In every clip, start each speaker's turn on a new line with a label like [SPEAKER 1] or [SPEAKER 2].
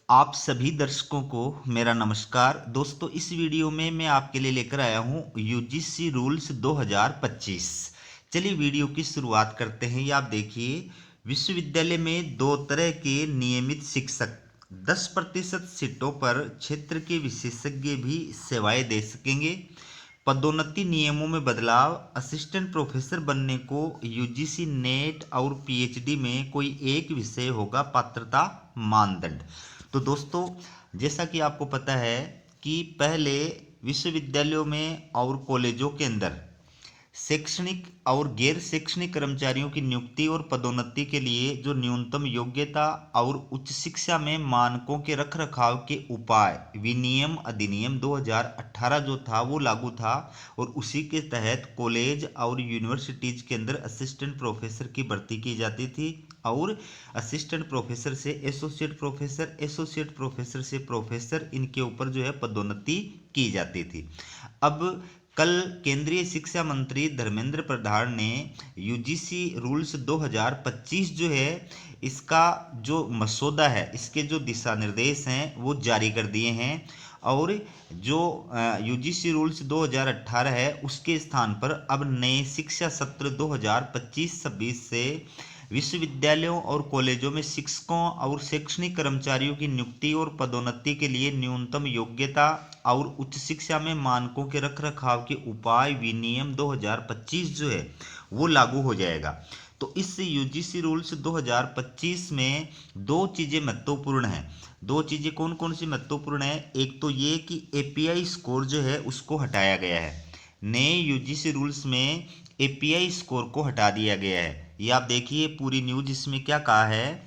[SPEAKER 1] आप सभी दर्शकों को मेरा नमस्कार। दोस्तों, इस वीडियो में मैं आपके लिए लेकर आया हूं यूजीसी रूल्स 2025। चलिए वीडियो की शुरुआत करते हैं। ये आप देखिए, विश्वविद्यालय में दो तरह के नियमित शिक्षक 10% सीटों पर क्षेत्र के विशेषज्ञ भी सेवाएं दे सकेंगे। पदोन्नति नियमों में बदलाव, असिस्टेंट प्रोफेसर बनने को यूजीसी नेट और पीएचडी में कोई एक विषय होगा पात्रता मानदंड। तो दोस्तों, जैसा कि आपको पता है कि पहले विश्वविद्यालयों में और कॉलेजों के अंदर शैक्षणिक और गैर शैक्षणिक कर्मचारियों की नियुक्ति और पदोन्नति के लिए जो न्यूनतम योग्यता और उच्च शिक्षा में मानकों के रखरखाव के उपाय विनियम अधिनियम 2018 जो था वो लागू था। और उसी के तहत कॉलेज और यूनिवर्सिटीज के अंदर असिस्टेंट प्रोफेसर की भर्ती की जाती थी और असिस्टेंट प्रोफेसर से एसोसिएट प्रोफेसर, एसोसिएट प्रोफेसर से प्रोफेसर, इनके ऊपर जो है पदोन्नति की जाती थी। अब कल केंद्रीय शिक्षा मंत्री धर्मेंद्र प्रधान ने यूजीसी रूल्स 2025 जो है इसका जो मसौदा है, इसके जो दिशा निर्देश हैं वो जारी कर दिए हैं। और जो यूजीसी रूल्स 2018 है उसके स्थान पर अब नए शिक्षा सत्र 2025-26 से विश्वविद्यालयों और कॉलेजों में शिक्षकों और शैक्षणिक कर्मचारियों की नियुक्ति और पदोन्नति के लिए न्यूनतम योग्यता और उच्च शिक्षा में मानकों के रखरखाव के उपाय विनियम 2025 जो है वो लागू हो जाएगा। तो इस यूजीसी रूल्स 2025 में दो चीज़ें महत्वपूर्ण हैं। दो चीज़ें कौन कौन सी महत्वपूर्ण है? एक तो ये कि एपीआई स्कोर जो है उसको हटाया गया है। नए यूजीसी रूल्स में एपीआई स्कोर को हटा दिया गया है। ये आप देखिए पूरी न्यूज, इसमें क्या कहा है।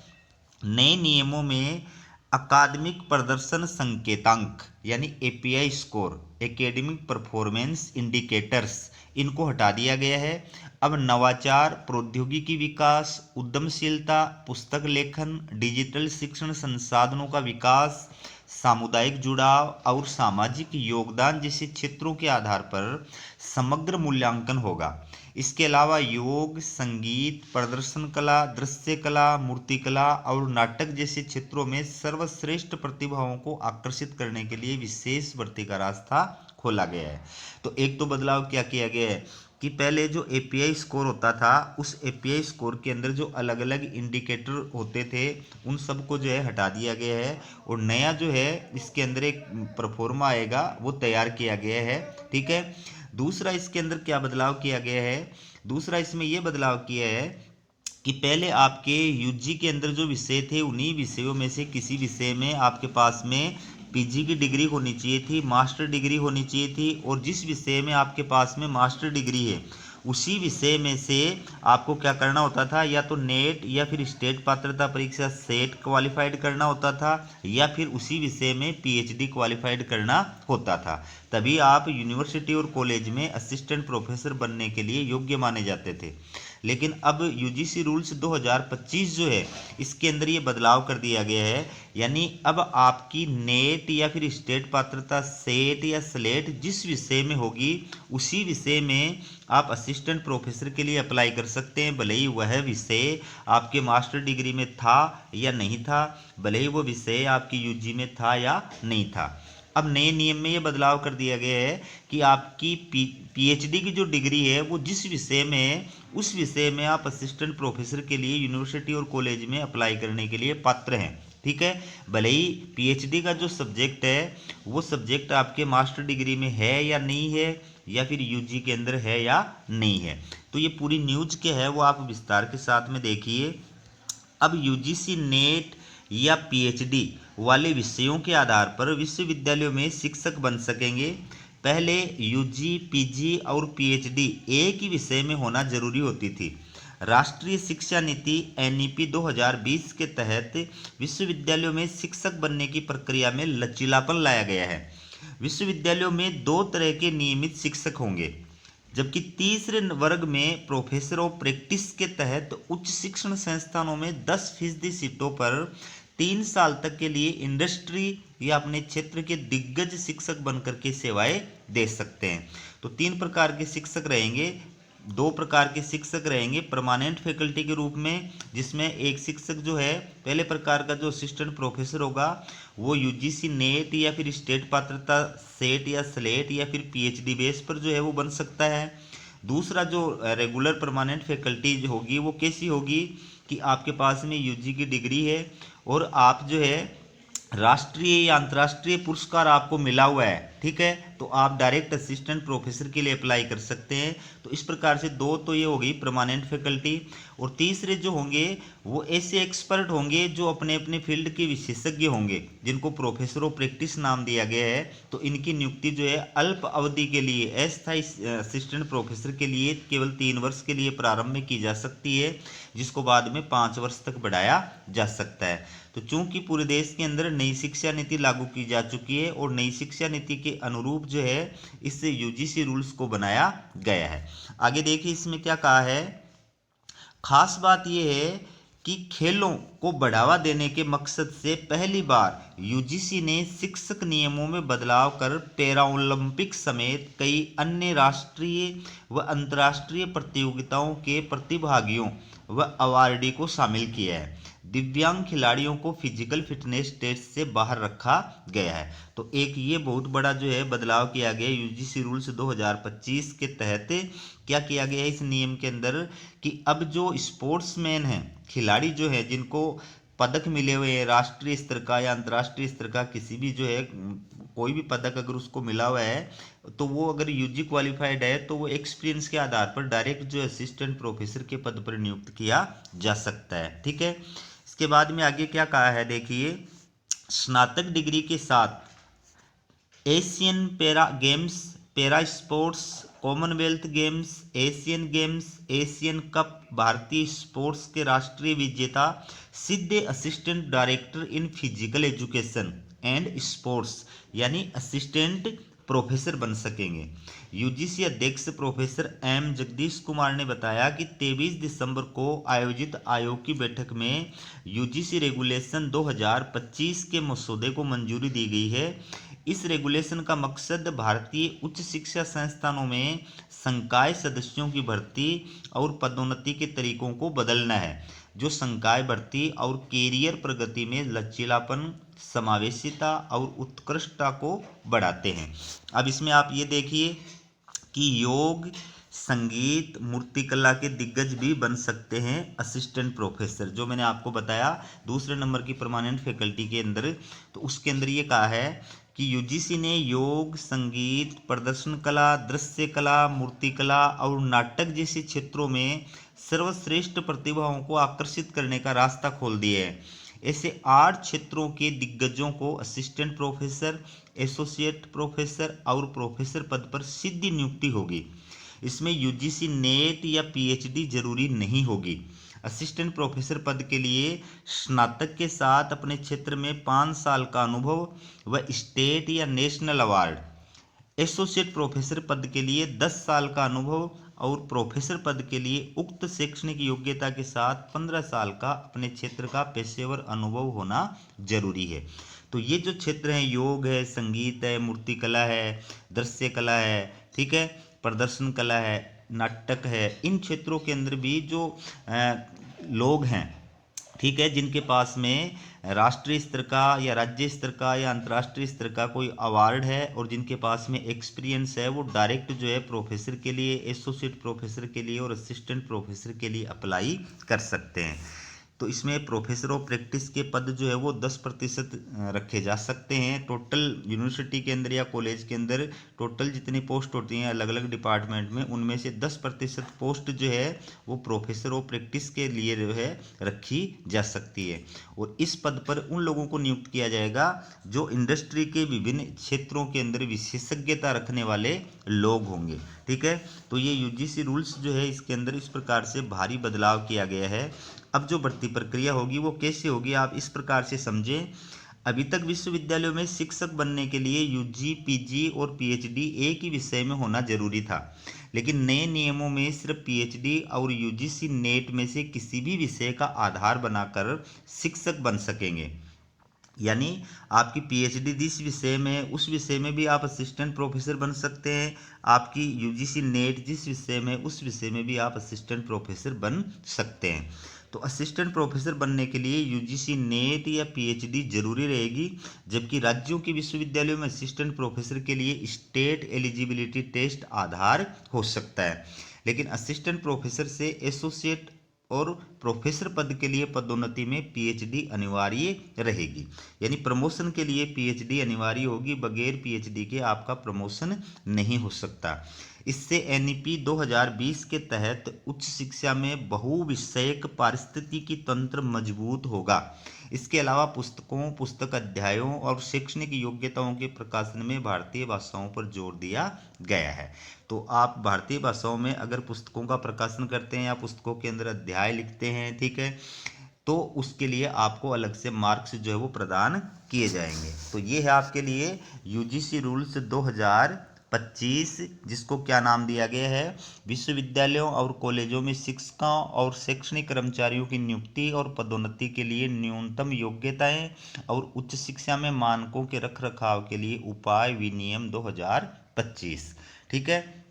[SPEAKER 1] नए नियमों में अकादमिक प्रदर्शन संकेतांक यानी API score, academic performance indicators, इनको हटा दिया गया है। अब नवाचार, प्रौद्योगिकी विकास, उद्यमशीलता, पुस्तक लेखन, डिजिटल शिक्षण संसाधनों का विकास, सामुदायिक जुड़ाव और सामाजिक योगदान जैसे क्षेत्रों के आधार पर समग्र मूल्यांकन होगा। इसके अलावा योग, संगीत, प्रदर्शन कला, दृश्य कला, मूर्तिकला और नाटक जैसे क्षेत्रों में सर्वश्रेष्ठ प्रतिभाओं को आकर्षित करने के लिए विशेष भर्ती का रास्ता खोला गया है। तो एक तो बदलाव क्या किया गया है कि पहले जो एपीआई स्कोर होता था उस एपीआई स्कोर के अंदर जो अलग अलग इंडिकेटर होते थे उन सबको जो है हटा दिया गया है और नया जो है इसके अंदर एक परफॉर्मा आएगा वो तैयार किया गया है। ठीक है। दूसरा इसके अंदर क्या बदलाव किया गया है? दूसरा इसमें यह बदलाव किया है कि पहले आपके यूजी के अंदर जो विषय थे उन्हीं विषयों में से किसी विषय में आपके पास में पीजी की डिग्री होनी चाहिए थी, मास्टर डिग्री होनी चाहिए थी। और जिस विषय में आपके पास में मास्टर डिग्री है उसी विषय में से आपको क्या करना होता था, या तो नेट या फिर स्टेट पात्रता परीक्षा सेट क्वालिफाइड करना होता था या फिर उसी विषय में पीएचडी क्वालिफाइड करना होता था। तभी आप यूनिवर्सिटी और कॉलेज में असिस्टेंट प्रोफेसर बनने के लिए योग्य माने जाते थे। लेकिन अब यूजीसी रूल्स 2025 जो है इसके अंदर ये बदलाव कर दिया गया है। यानी अब आपकी नेट या फिर स्टेट पात्रता सेट या स्लेट जिस विषय में होगी उसी विषय में आप असिस्टेंट प्रोफेसर के लिए अप्लाई कर सकते हैं, भले ही वह विषय आपके मास्टर डिग्री में था या नहीं था, भले ही वो विषय आपकी यूजी में था या नहीं था। अब नए नियम में ये बदलाव कर दिया गया है कि आपकी पीएचडी की जो डिग्री है वो जिस विषय में है उस विषय में आप असिस्टेंट प्रोफेसर के लिए यूनिवर्सिटी और कॉलेज में अप्लाई करने के लिए पात्र हैं। ठीक है। भले ही पीएचडी का जो सब्जेक्ट है वो सब्जेक्ट आपके मास्टर डिग्री में है या नहीं है, या फिर यूजी के अंदर है या नहीं है। तो ये पूरी न्यूज क्या है वो आप विस्तार के साथ में देखिए। अब यूजीसी नेट या पीएचडी वाले विषयों के आधार पर विश्वविद्यालयों में शिक्षक बन सकेंगे। पहले यूजी, पीजी और पीएचडी एक ही विषय में होना जरूरी होती थी। राष्ट्रीय शिक्षा नीति एनईपी 2020 के तहत विश्वविद्यालयों में शिक्षक बनने की प्रक्रिया में लचीलापन लाया गया है। विश्वविद्यालयों में दो तरह के नियमित शिक्षक होंगे, जबकि तीसरे वर्ग में प्रोफेसर ऑफ प्रैक्टिस के तहत उच्च शिक्षण संस्थानों में 10% सीटों पर 3 साल तक के लिए इंडस्ट्री या अपने क्षेत्र के दिग्गज शिक्षक बनकर के सेवाएं दे सकते हैं। तो 3 प्रकार के शिक्षक रहेंगे। दो प्रकार के शिक्षक रहेंगे परमानेंट फैकल्टी के रूप में, जिसमें एक शिक्षक जो है पहले प्रकार का जो असिस्टेंट प्रोफेसर होगा वो यूजीसी नेट या फिर स्टेट पात्रता सेट या स्लेट या फिर पीएचडी बेस पर जो है वो बन सकता है। दूसरा जो रेगुलर परमानेंट फैकल्टी जो होगी वो कैसी होगी कि आपके पास में यूजी की डिग्री है और आप जो है राष्ट्रीय या अंतर्राष्ट्रीय पुरस्कार आपको मिला हुआ है, ठीक है, तो आप डायरेक्ट असिस्टेंट प्रोफेसर के लिए अप्लाई कर सकते हैं। तो इस प्रकार से दो तो ये हो गई परमानेंट फैकल्टी। और तीसरे जो होंगे वो ऐसे एक्सपर्ट होंगे जो अपने अपने फील्ड के विशेषज्ञ होंगे, जिनको प्रोफेसर ऑफ प्रैक्टिस नाम दिया गया है। तो इनकी नियुक्ति जो है अल्प अवधि के लिए अस्थायी असिस्टेंट प्रोफेसर के लिए केवल 3 वर्ष के लिए प्रारंभ में की जा सकती है, जिसको बाद में 5 वर्ष तक बढ़ाया जा सकता है। तो चूंकि पूरे देश के अंदर नई शिक्षा नीति लागू की जा चुकी है और नई शिक्षा नीति के अनुरूप जो है इससे यूजीसी रूल्स को बनाया गया है। आगे देखिए इसमें क्या कहा है। खास बात यह है कि खेलों को बढ़ावा देने के मकसद से पहली बार यूजीसी ने शिक्षक नियमों में बदलाव कर पैरा ओलंपिक समेत कई अन्य राष्ट्रीय व अंतर्राष्ट्रीय प्रतियोगिताओं के प्रतिभागियों व अवार्डी को शामिल किया है। दिव्यांग खिलाड़ियों को फिजिकल फिटनेस टेस्ट से बाहर रखा गया है। तो एक ये बहुत बड़ा जो है बदलाव किया गया यूजीसी रूल्स 2025 के तहत। क्या किया गया है इस नियम के अंदर कि अब जो स्पोर्ट्समैन हैं, खिलाड़ी जो है जिनको पदक मिले हुए हैं राष्ट्रीय स्तर का या अंतर्राष्ट्रीय स्तर का, किसी भी जो है कोई भी पदक अगर उसको मिला हुआ है तो वो अगर यूजी क्वालिफाइड है तो वो एक्सपीरियंस के आधार पर डायरेक्ट जो असिस्टेंट प्रोफेसर के पद पर नियुक्त किया जा सकता है, ठीक है। इसके बाद में आगे क्या कहा है देखिए, स्नातक डिग्री के साथ Asian para games, para sports, Commonwealth games, Asian games, Asian cup, भारतीय स्पोर्ट्स के राष्ट्रीय विजेता सीधे assistant director in physical education and sports यानी असिस्टेंट प्रोफेसर बन सकेंगे। यूजीसी अध्यक्ष प्रोफेसर एम जगदीश कुमार ने बताया कि 23 दिसंबर को आयोजित आयोग की बैठक में यूजीसी रेगुलेशन 2025 के मसौदे को मंजूरी दी गई है। इस रेगुलेशन का मकसद भारतीय उच्च शिक्षा संस्थानों में संकाय सदस्यों की भर्ती और पदोन्नति के तरीकों को बदलना है, जो संकाय भर्ती और कैरियर प्रगति में लचीलापन, समावेशिता और उत्कृष्टता को बढ़ाते हैं। अब इसमें आप ये देखिए कि योग, संगीत, मूर्तिकला के दिग्गज भी बन सकते हैं असिस्टेंट प्रोफेसर, जो मैंने आपको बताया दूसरे नंबर की परमानेंट फैकल्टी के अंदर। तो उसके अंदर ये कहा है कि यूजीसी ने योग, संगीत, प्रदर्शन कला, दृश्य कला, मूर्तिकला और नाटक जैसे क्षेत्रों में सर्वश्रेष्ठ प्रतिभाओं को आकर्षित करने का रास्ता खोल दिया है। ऐसे 8 क्षेत्रों के दिग्गजों को असिस्टेंट प्रोफेसर, एसोसिएट प्रोफेसर और प्रोफेसर पद पर सीधी नियुक्ति होगी। इसमें यूजीसी नेट या पीएचडी जरूरी नहीं होगी। असिस्टेंट प्रोफेसर पद के लिए स्नातक के साथ अपने क्षेत्र में 5 साल का अनुभव व स्टेट या नेशनल अवार्ड, एसोसिएट प्रोफेसर पद के लिए 10 साल का अनुभव और प्रोफेसर पद के लिए उक्त शैक्षणिक योग्यता के साथ 15 साल का अपने क्षेत्र का पेशेवर अनुभव होना जरूरी है। तो ये जो क्षेत्र हैं, योग है, संगीत है, मूर्तिकला है, दृश्य कला है, ठीक है, प्रदर्शन कला है, नाटक है, इन क्षेत्रों के अंदर भी जो लोग हैं, ठीक है, जिनके पास में राष्ट्रीय स्तर का या राज्य स्तर का या अंतर्राष्ट्रीय स्तर का कोई अवार्ड है और जिनके पास में एक्सपीरियंस है, वो डायरेक्ट जो है प्रोफेसर के लिए, एसोसिएट प्रोफेसर के लिए और असिस्टेंट प्रोफेसर के लिए अप्लाई कर सकते हैं। तो इसमें प्रोफेसर ऑफ प्रैक्टिस के पद जो है वो 10% रखे जा सकते हैं। टोटल यूनिवर्सिटी के अंदर या कॉलेज के अंदर टोटल जितनी पोस्ट होती हैं अलग अलग डिपार्टमेंट में, उनमें से 10% पोस्ट जो है वो प्रोफेसर ऑफ प्रैक्टिस के लिए जो है रखी जा सकती है। और इस पद पर उन लोगों को नियुक्त किया जाएगा जो इंडस्ट्री के विभिन्न क्षेत्रों के अंदर विशेषज्ञता रखने वाले लोग होंगे, ठीक है। तो ये यूजीसी रूल्स जो है इसके अंदर इस प्रकार से भारी बदलाव किया गया है। अब जो भर्ती प्रक्रिया होगी वो कैसे होगी, आप इस प्रकार से समझें। अभी तक विश्वविद्यालयों में शिक्षक बनने के लिए यूजी, पीजी और पीएचडी एक ही विषय में होना जरूरी था, लेकिन नए नियमों में सिर्फ पीएचडी और यूजीसी नेट में से किसी भी विषय का आधार बनाकर शिक्षक बन सकेंगे। यानी आपकी पीएचडी जिस विषय में है उस विषय में भी आप असिस्टेंट प्रोफेसर बन सकते हैं। आपकी यूजीसी नेट जिस विषय में उस विषय में भी आप असिस्टेंट प्रोफेसर बन सकते हैं। तो असिस्टेंट प्रोफेसर बनने के लिए यूजीसी नेट या पीएचडी जरूरी रहेगी, जबकि राज्यों के विश्वविद्यालयों में असिस्टेंट प्रोफेसर के लिए स्टेट एलिजिबिलिटी टेस्ट आधार हो सकता है। लेकिन असिस्टेंट प्रोफेसर से एसोसिएट और प्रोफेसर पद के लिए पदोन्नति में पीएचडी अनिवार्य रहेगी। यानी प्रमोशन के लिए पीएचडी अनिवार्य होगी, बगैर पीएचडी के आपका प्रमोशन नहीं हो सकता। इससे एनईपी 2020 के तहत उच्च शिक्षा में बहुविषयक पारिस्थितिकी तंत्र मजबूत होगा। इसके अलावा पुस्तकों, पुस्तक अध्यायों और शैक्षणिक योग्यताओं के प्रकाशन में भारतीय भाषाओं पर जोर दिया गया है। तो आप भारतीय भाषाओं में अगर पुस्तकों का प्रकाशन करते हैं या पुस्तकों के अंदर अध्याय लिखते हैं, ठीक है, तो उसके लिए आपको अलग से मार्क्स जो है वो प्रदान किए जाएंगे। तो ये है आपके लिए यूजीसी रूल्स 2025, जिसको क्या नाम दिया गया है, विश्वविद्यालयों और कॉलेजों में शिक्षकों और शैक्षणिक कर्मचारियों की नियुक्ति और पदोन्नति के लिए न्यूनतम योग्यताएं और उच्च शिक्षा में मानकों के रखरखाव के लिए उपाय विनियम 2025। ठीक है,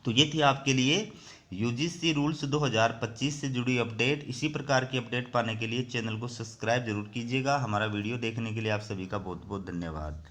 [SPEAKER 1] तो ये थी आपके लिए यूजीसी रूल्स 2025 से जुड़ी अपडेट। इसी प्रकार की अपडेट पाने के लिए चैनल को सब्सक्राइब जरूर कीजिएगा। हमारा वीडियो देखने के लिए आप सभी का बहुत बहुत धन्यवाद।